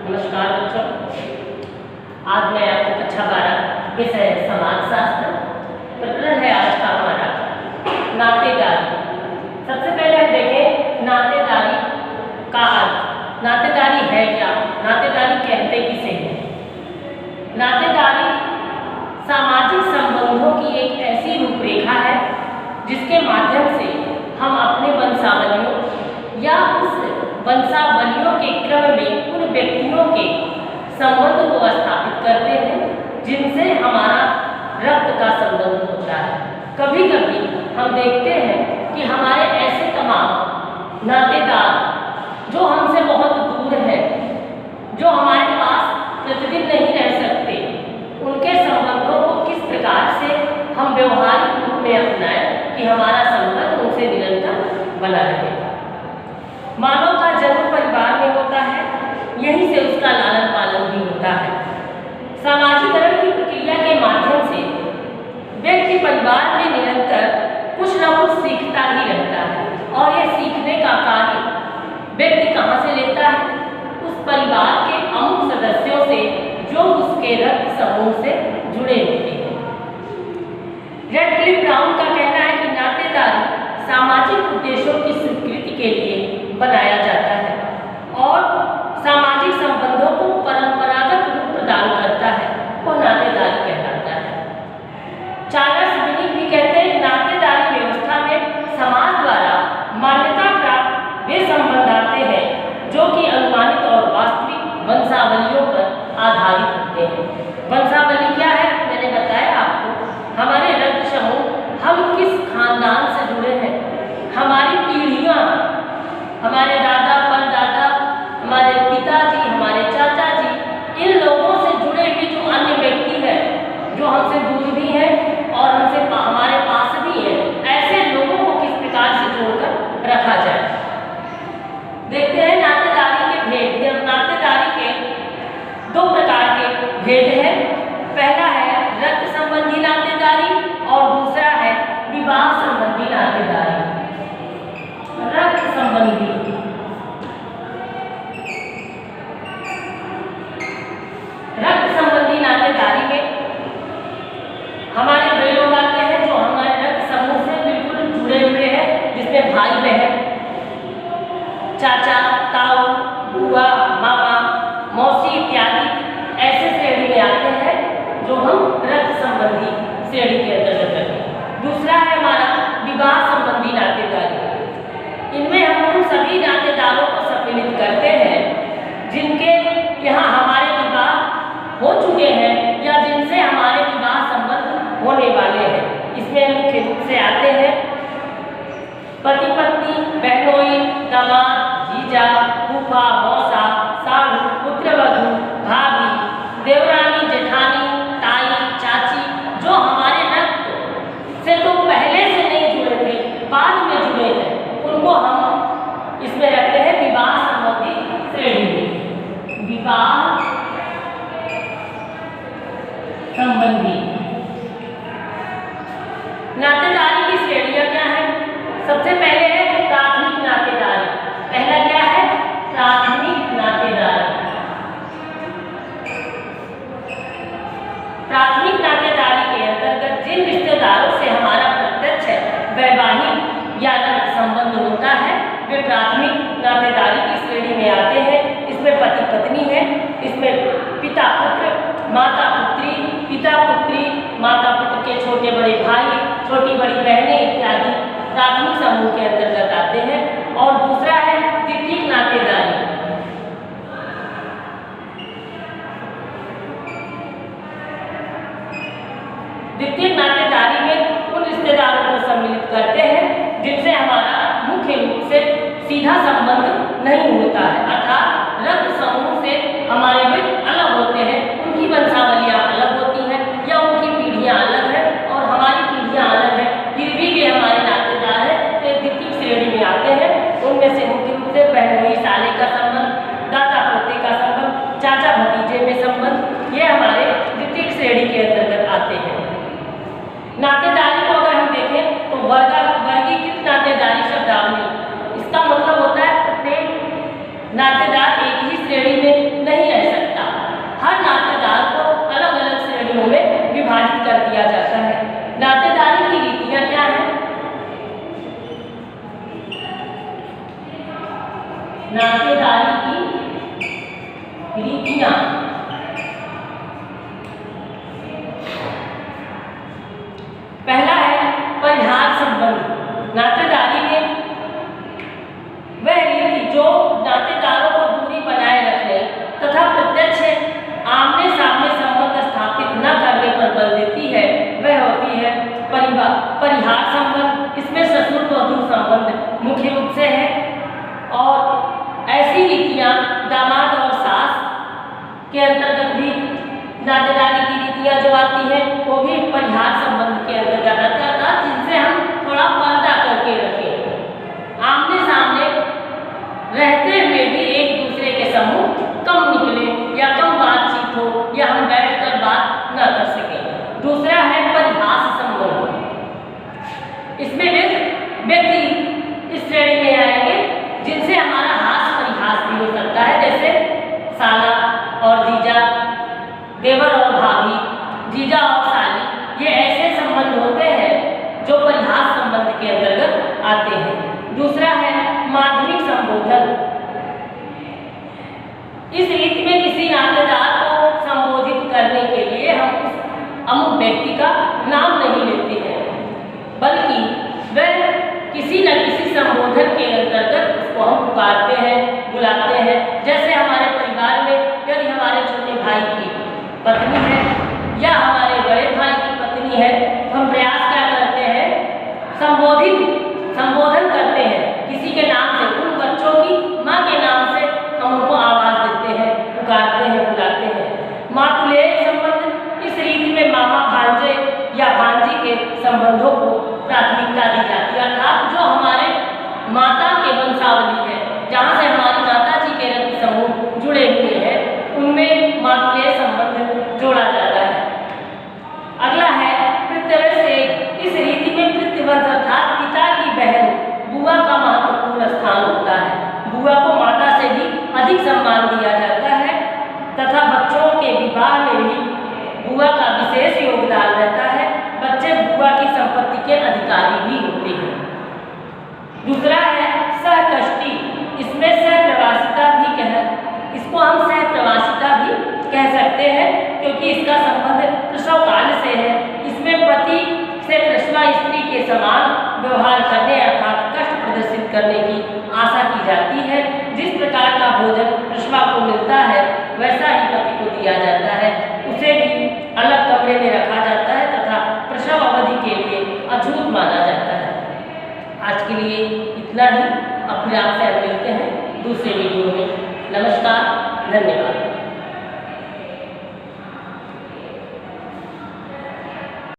नमस्कार बच्चों, आज मैं आपको कक्षा 12 विषय समाजशास्त्र प्रकरण है आज का हमारा नातेदारी। सबसे पहले हम देखें नातेदारी का अर्थ। नातेदारी है क्या? नातेदारी कहते किसे हैं? नातेदारी सामाजिक संबंधों की एक ऐसी रूपरेखा है जिसके माध्यम से हम अपने वंशावलियों या उस वंशावलियों के क्रम में उन व्यक्तियों के संबंध को स्थापित करते हैं जिनसे हमारा रक्त का संबंध होता है। कभी कभी हम देखते हैं कि हमारे ऐसे तमाम नातेदार जो हमसे बहुत दूर हैं, जो हमारे पास प्रतिदिन नहीं रह सकते, उनके संबंधों को किस प्रकार से हम व्यवहारिक रूप में अपनाएं कि हमारा संबंध उनसे निरंतर बना रहे। मानव का जन्म परिवार में होता है, यहीं से उसका लालन पालन भी होता है। सामाजिकरण की प्रक्रिया के माध्यम से व्यक्ति परिवार में निरंतर कुछ न कुछ सीखता ही रहता है और यह सीखने का कार्य व्यक्ति कहाँ से लेता है? उस परिवार के अमुक सदस्यों से जो उसके रक्त समूह से जुड़े होते हैं। रेडक्लिफ ब्राउन का कहना है कि नातेदारी सामाजिक उद्देश्यों की स्वीकृति के लिए बनाया जाता है और सामाजिक संबंधों को परंपरागत रूप प्रदान करता है, वह नातेदारी कहलाता है। चार्ल्स विनी भी कहते हैं कि नातेदारी व्यवस्था में समाज द्वारा मान्यता प्राप्त वे संबंध आते हैं जो कि अनुमानित और वास्तविक वंशावलियों पर आधारित होते हैं। वंशावली क्या है? मैंने बताया आपको, हमारे रक्त समूह, हम किस खानदान से जुड़े हैं, हमारी पीढ़ियाँ, हमारे दादा परदादा, हमारे पिताजी, हमारे चाचा जी, इन लोगों से जुड़े हुए जो अन्य व्यक्ति हैं, जो हमसे दूर भी हैं और हमसे हमारे पास भी हैं, ऐसे लोगों को किस प्रकार से जोड़कर रखा जाए। देखते हैं नातेदारी के भेद। नातेदारी के दो प्रकार के भेद हैं। पहला है रक्त संबंधी नातेदारी और दूसरा है विवाह संबंधी नातेदारी। रक्त संबंधी नातेदारी में हमारे वे लोग आते हैं जो हमारे रक्त समूह से बिल्कुल जुड़े हुए हैं, जिसमें भाई बहन, चाचा, ताऊ, बुआ, मामा, मौसी इत्यादि ऐसे श्रेणी में आते हैं जो हम रक्त संबंधी श्रेणी के अंतर्गत रखते हैं। दूसरा है हमारा विवाह संबंधी नातेदारी। इनमें हम उन सभी नातेदारों को सम्मिलित करते हैं जिनके यहाँ हमारे विवाह हो चुके हैं या जिनसे हमारे विवाह संबंध होने वाले हैं। इसमें मुख्य रूप से आते हैं पति पत्नी, बहनोई, दामाद, जीजा, फूफा, मौसा, साहू, पुत्रवधू, भाभी, देवरानी, जेठानी, ताई, चाची, जो हमारे रक्त से तो पहले से नहीं जुड़े थे, बाद में जुड़े हैं, उनको हम इसमें रखते हैं विवाह संबंधी श्रेणी में। विवाह संबंधी नातेदारी की श्रेणियां क्या है? सबसे पहले है प्राथमिक नातेदारी। पहला क्या है? प्राथमिक नातेदारी। प्राथमिक नातेदारी के अंतर्गत जिन रिश्तेदारों से हमारा प्रत्यक्ष वैवाहिक या रक्त संबंध होता है, वे प्राथमिक नातेदारी की श्रेणी में आते हैं। इसमें पति पत्नी है, इसमें पिता पुत्र, माता पुत्री, पिता पुत्री, माता पुत्र के छोटे बड़े भाई, छोटी बड़ी बहनें इत्यादि प्राथमिक समूह के अंतर्गत आते हैं। और दूसरा है द्वितीयक नातेदारी। द्वितीयक नातेदारी में उन रिश्तेदारों को सम्मिलित करते हैं जिनसे हमारा मुख्य रूप से सीधा संबंध नहीं होता है, अर्थात रक्त समूह से हमारे वे अलग होते हैं, उनकी वंशावलियाँ अलग होती हैं या उनकी पीढ़ियाँ अलग हैं और हमारी पीढ़ियाँ अलग हैं, फिर भी वे हमारे नातेदार हैं, तो द्वितीय श्रेणी में आते हैं। उनमें से मुख्य रूप से बहनोई साले का संबंध, दादा पोते का संबंध, चाचा भतीजे में संबंध, ये हमारे द्वितीय श्रेणी के अंतर्गत आते हैं। नातेदारी को अगर हम देखें तो वर्गीकृत नातेदारी शब्दावली, इसका मतलब होता है प्रत्येक नातेदार एक ही श्रेणी में नहीं रह परिहार संबंध के अंतर्गत आता था, जिनसे हम थोड़ा पर्दा करके रखें। आमने सामने रहते हुए भी एक दूसरे के समूह कम निकले या कम बातचीत हो या हम बैठकर बात न कर सकें। दूसरा है परिहास संबंध। इसमें व्यक्ति इस श्रेणी में आएंगे जिनसे हमारा हास परिहास भी हो सकता है, जैसे साला और जीजा, देवर और भाभी, जीजा और साली। ये ऐसे संबंध होते हैं जो परिहास संबंध के अंतर्गत आते हैं। दूसरा है माध्यमिक संबोधन। इस रीति में किसी नातेदार को संबोधित करने के लिए हम उस अमुक व्यक्ति का नाम नहीं लेते हैं, बल्कि वह किसी न किसी संबोधन के अंतर्गत उसको हम पुकारते हैं, बुलाते हैं। जैसे हमारे परिवार में यदि हमारे छोटे भाई की पत्नी है या हमारे बड़े भाई की पत्नी है, तो हम प्रयास क्या करते हैं, संबोधन करते हैं किसी के नाम से। उन बच्चों की माँ के नाम से हम उनको आवाज़ देते हैं, पुकारते हैं, बुलाते हैं। मातुलेय संबंध, इस रीति में मामा भांजे या भांजी के संबंधों को प्राथमिकता दी जाती है, अर्थात जो हमारे माता के वंशावली है, जहाँ से हमारी माता जी के रक्त समूह जुड़े हुए हैं, उनमें मातुलेय संबंध जोड़ा जाता है। अगला है पितृव्य से। इस रीति में पितृवंश अर्थात पिता की बहन बुआ का महत्वपूर्ण स्थान होता है। बुआ को माता से भी अधिक सम्मान दिया जाता है तथा बच्चों के विवाह में भी बुआ का विशेष योगदान रहता है। बच्चे बुआ की संपत्ति के अधिकारी भी होते हैं। दूसरा है सहकष्टी। इसमें सहप्रवासिता भी इसको हम सहप्रवासिता भी कह सकते हैं, क्योंकि इसका संबंध प्रसव काल से है। इसमें पति से प्रसवा स्त्री के समान व्यवहार करने अर्थात कष्ट प्रदर्शित करने की आशा की जाती है। जिस प्रकार का भोजन प्रसवा को मिलता है, वैसा ही पति को दिया जाता है। उसे भी अलग कमरे में रखा जाता है तथा प्रसव अवधि के लिए अछूत माना जाता है। आज के लिए इतना ही। अब फिर आपसे मिलते हैं दूसरे वीडियो में। नमस्कार, धन्यवाद।